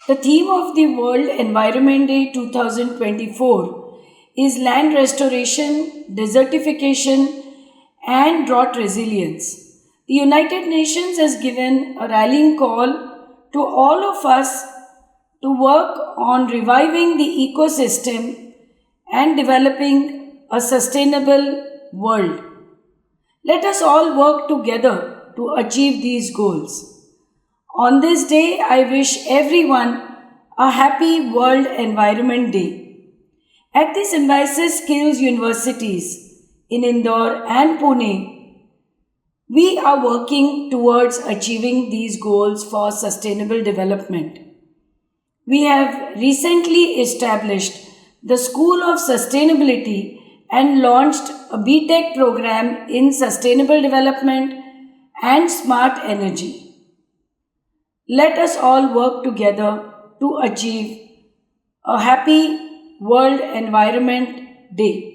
The theme of the World Environment Day 2024 is land restoration, desertification, and drought resilience. The United Nations has given a rallying call to all of us to work on reviving the ecosystem and developing a sustainable world. Let us all work together to achieve these goals. On this day, I wish everyone a happy World Environment Day. At the Symbiosis Skills Universities in Indore and Pune, we are working towards achieving these goals for sustainable development. We have recently established the School of Sustainability and launched a BTech program in sustainable development and smart energy. Let us all work together to achieve a happy World Environment Day.